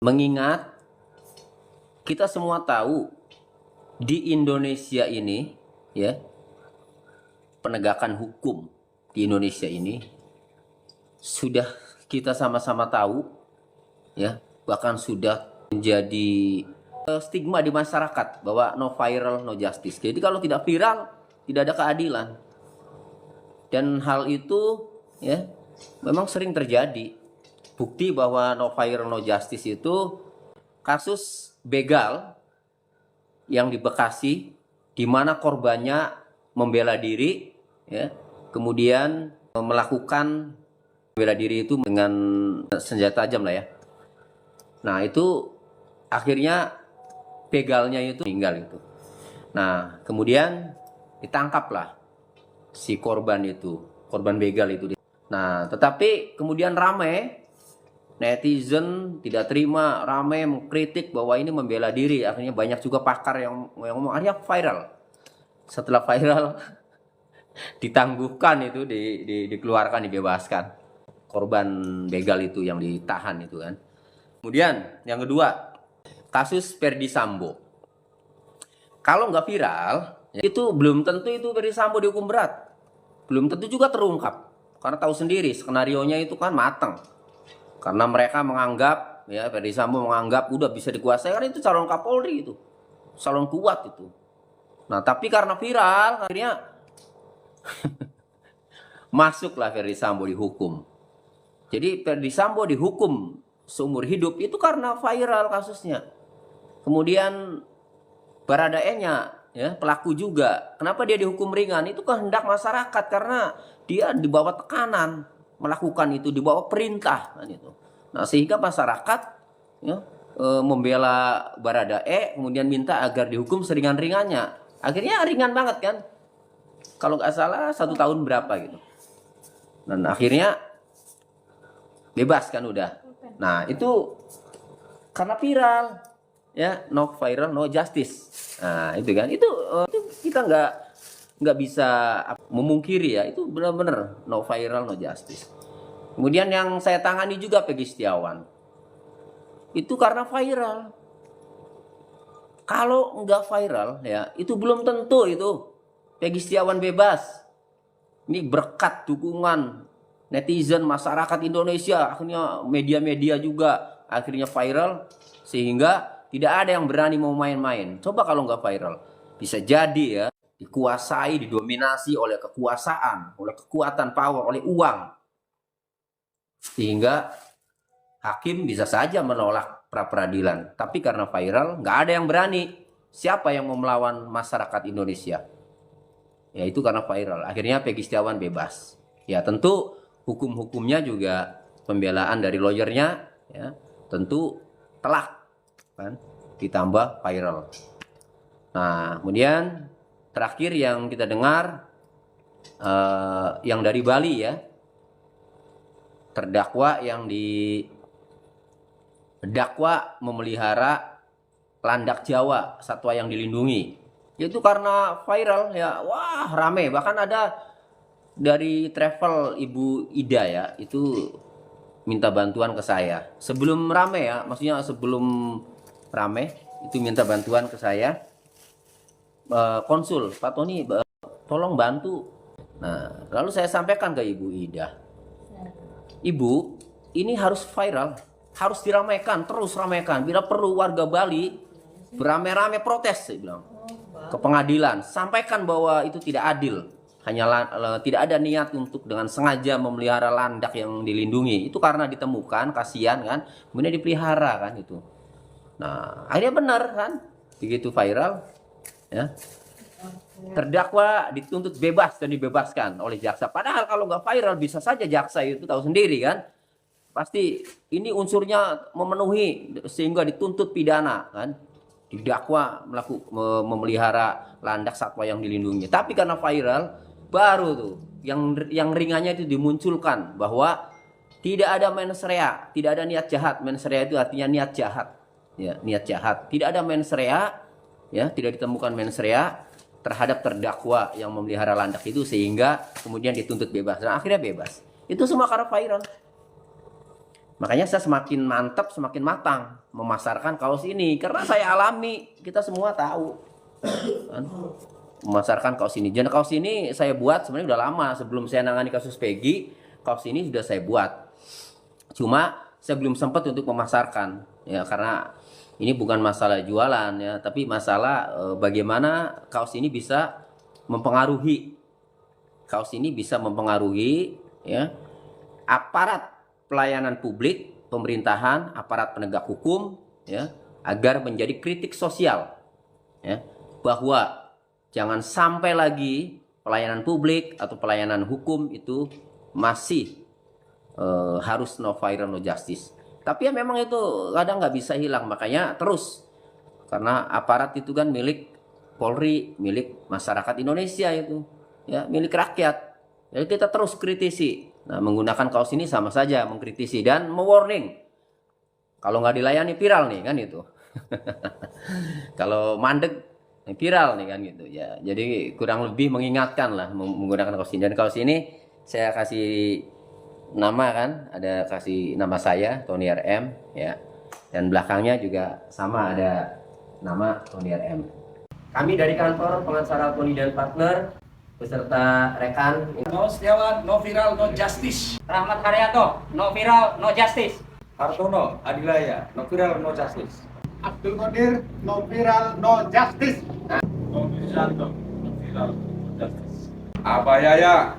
Mengingat kita semua tahu di Indonesia ini, ya, penegakan hukum di Indonesia ini sudah kita sama-sama tahu, ya, bahkan sudah menjadi stigma di masyarakat bahwa no viral no justice. Jadi kalau tidak viral tidak ada keadilan. Dan hal itu, ya, memang sering terjadi. Bukti bahwa no viral no justice itu kasus begal yang di Bekasi, di mana korbannya membela diri, ya, kemudian melakukan bela diri itu dengan senjata tajam lah, ya. Nah, itu akhirnya begalnya itu meninggal itu. Nah, kemudian ditangkaplah si korban itu, korban begal itu. Nah, tetapi kemudian ramai, netizen tidak terima, ramai mengkritik bahwa ini membela diri. Akhirnya banyak juga pakar yang ngomong, akhirnya viral. Setelah viral, ditangguhkan itu, dikeluarkan, dibebaskan. Korban begal itu yang ditahan itu kan. Kemudian yang kedua, kasus Ferdy Sambo. Kalau nggak viral, itu belum tentu itu Ferdy Sambo dihukum berat. Belum tentu juga terungkap. Karena tahu sendiri, skenarionya itu kan matang. Karena mereka menganggap, ya, Ferdy Sambo menganggap udah bisa dikuasai, karena itu calon Kapolri itu, calon kuat itu. Nah, tapi karena viral, akhirnya masuklah Ferdy Sambo dihukum. Jadi Ferdy Sambo dihukum seumur hidup itu karena viral kasusnya. Kemudian Baradae-nya, ya, pelaku juga. Kenapa dia dihukum ringan? Itu kehendak masyarakat karena dia di bawah tekanan melakukan itu, di bawah perintah kan itu. Nah, sehingga masyarakat, ya, membela Baradae, kemudian minta agar dihukum seringan-ringannya. Akhirnya ringan banget kan, kalau nggak salah 1 tahun berapa gitu. Dan akhirnya bebas kan udah. Nah, itu karena viral, ya, no viral no justice. Nah, itu kan, itu kita nggak bisa memungkiri, ya, itu benar-benar no viral no justice. Kemudian yang saya tangani juga Peggy Setiawan, itu karena viral. Kalau nggak viral, ya, itu belum tentu itu Peggy Setiawan bebas. Ini berkat dukungan netizen, masyarakat Indonesia, akhirnya media-media juga akhirnya viral, sehingga tidak ada yang berani mau main-main. Coba kalau nggak viral, bisa jadi, ya, dikuasai, didominasi oleh kekuasaan, oleh kekuatan power, oleh uang. Sehingga hakim bisa saja menolak pra-peradilan. Tapi karena viral, nggak ada yang berani. Siapa yang mau melawan masyarakat Indonesia? Ya, itu karena viral. Akhirnya Peggy Setiawan bebas. Ya, tentu hukum-hukumnya juga, pembelaan dari lawyernya, ya, tentu telak, kan, ditambah viral. Nah, kemudian terakhir yang kita dengar, yang dari Bali, ya, terdakwa yang didakwa memelihara landak Jawa, satwa yang dilindungi. Itu karena viral, ya, wah, rame. Bahkan ada dari travel Ibu Ida, ya, itu minta bantuan ke saya. Sebelum rame, ya, maksudnya sebelum rame, itu minta bantuan ke saya. Konsul, Pak Tony, tolong bantu. Nah, lalu saya sampaikan ke Ibu Ida, Ibu, ini harus viral, harus diramaikan, terus ramaikan. Bila perlu warga Bali beramai-ramai protes, saya bilang, ke pengadilan. Sampaikan bahwa itu tidak adil. Tidak ada niat untuk dengan sengaja memelihara landak yang dilindungi. Itu karena ditemukan, kasihan kan, kemudian dipelihara kan itu. Nah, akhirnya benar kan, begitu viral, ya, terdakwa dituntut bebas dan dibebaskan oleh jaksa. Padahal kalau nggak viral bisa saja jaksa itu tahu sendiri kan, pasti ini unsurnya memenuhi sehingga dituntut pidana kan, didakwa memelihara landak satwa yang dilindungi. Tapi karena viral, baru tuh yang ringannya itu dimunculkan bahwa tidak ada mens rea, tidak ada niat jahat. Mens rea itu artinya niat jahat, ya, niat jahat. Tidak ada mens rea, ya, tidak ditemukan mens rea terhadap terdakwa yang memelihara landak itu, sehingga kemudian dituntut bebas. Nah, akhirnya bebas. Itu semua karena viral. Makanya saya semakin mantap, semakin matang memasarkan kaos ini karena saya alami, kita semua tahu kan? Memasarkan kaos ini. Dan kaos ini saya buat sebenarnya udah lama sebelum saya nangani kasus Peggy. Kaos ini sudah saya buat. Cuma saya belum sempat untuk memasarkan ya karena ini bukan masalah jualan ya, tapi masalah bagaimana kaos ini bisa mempengaruhi ya aparat pelayanan publik, pemerintahan, aparat penegak hukum ya, agar menjadi kritik sosial ya, bahwa jangan sampai lagi pelayanan publik atau pelayanan hukum itu masih harus no viral no justice. Tapi ya memang itu kadang nggak bisa hilang, makanya terus karena aparat itu kan milik Polri, milik masyarakat Indonesia itu ya, milik rakyat. Jadi kita terus kritisi. Nah, menggunakan kaos ini sama saja mengkritisi dan mewarning. Kalau nggak dilayani viral nih kan itu. Kalau mandek viral nih kan gitu ya. Jadi kurang lebih mengingatkan lah menggunakan kaos ini. Dan kaos ini saya kasih nama kan, ada kasih nama saya Tony RM ya. Dan belakangnya juga sama ada nama Tony RM. Kami dari kantor pengacara Tony dan Partner beserta rekan No Setiawan, no viral, no justice. Rahmat Karyato, no viral, no justice. Hartono, Adilaya, no viral, no justice. Abdul Qadir, no viral, no justice. No viral, no justice. Abayaya,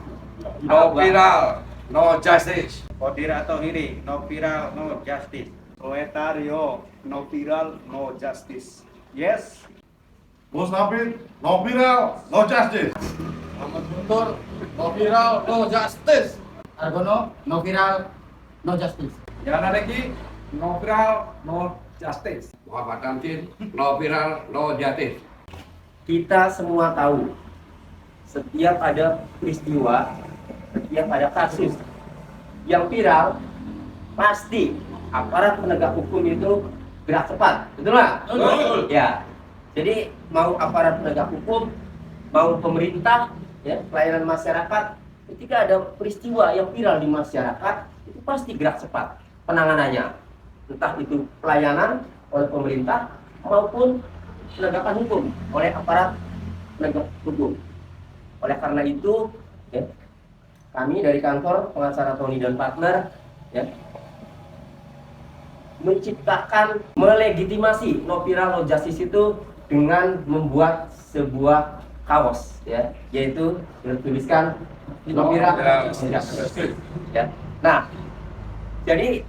no viral, no justice. Qadir atau Hiri, no viral, no justice. Soetario, no viral, no justice. Yes. Mustafid, no viral, no justice. Muhammad Guntur, no viral, no justice. Argono, no viral, no justice. Yana Reki, no viral, no justice. Muhammad Tamkin, no viral, no justice. kita semua tahu setiap ada peristiwa, setiap ada kasus yang viral, pasti aparat penegak hukum itu gerak cepat, betul nggak? Betul. Ya, jadi mau aparat penegak hukum, mau pemerintah, ya pelayanan masyarakat, ketika ada peristiwa yang viral di masyarakat, itu pasti gerak cepat penanganannya, entah itu pelayanan oleh pemerintah maupun penegakan hukum oleh aparat penegak hukum. Oleh karena itu, ya, kami dari kantor pengacara Tony dan Partner, ya, menciptakan, melegitimasi no viral no justice itu dengan membuat sebuah kaos, ya, yaitu bertuliskan no viral no justice. Ya. Nah, jadi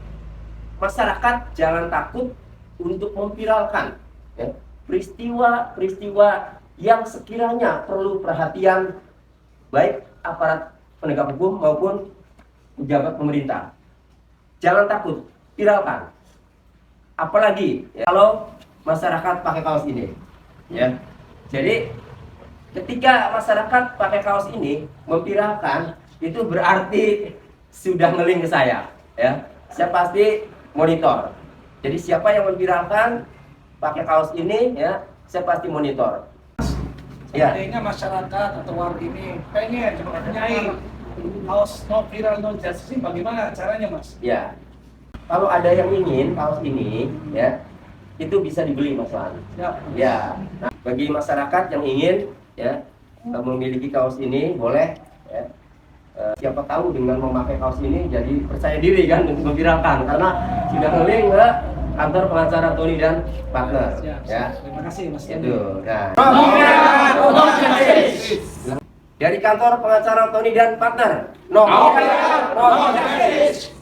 masyarakat jangan takut untuk memviralkan, ya, peristiwa-peristiwa yang sekiranya perlu perhatian baik aparat penegak hukum maupun pejabat pemerintah. Jangan takut, viralkan. Apalagi ya, kalau masyarakat pakai kaos ini, ya. Jadi ketika masyarakat pakai kaos ini memviralkan, itu berarti sudah ngeling ke saya, ya. Saya pasti monitor. Jadi siapa yang memviralkan pakai kaos ini, ya, saya pasti monitor. Ya. Seandainya masyarakat atau warga ini pengen mempunyai kaos no viral no justice, bagaimana caranya, Mas? Ya, kalau ada yang ingin kaos ini, ya, itu bisa dibeli, Mas Wan. Ya. Ya, nah, bagi masyarakat yang ingin, ya, memiliki kaos ini boleh, ya. Siapa tahu dengan memakai kaos ini jadi percaya diri kan untuk memviralkan karena sudah ngeling ke kantor pengacara Tony dan Partner. Siap. Ya, Terima kasih, Mas. itu. Nah, dari kantor pengacara Tony dan Partner, no viral, no justice.